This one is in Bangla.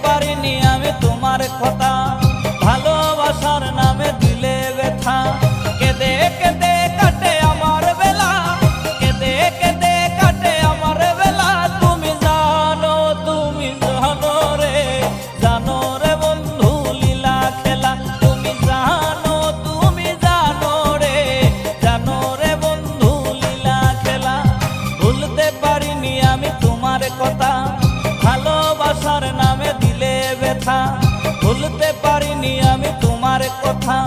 পারিনি আমি তোমার কথা, ভালোবাসার নামে দিলে ব্যথা। কেঁদে কেঁদে কাটে আমার বেলা, কেঁদে কেঁদে কাটে আমার বেলা। তুমি জানো রে, জানো রে বন্ধু লীলা খেলা। তুমি জানো রে, জানো রে বন্ধু লীলা খেলা। ভুলতে পারিনি আমি তোমার কথা, ভালোবাসার নামে দিলে ব্যথা। ভুলতে পারিনি আমি তোমার কথা।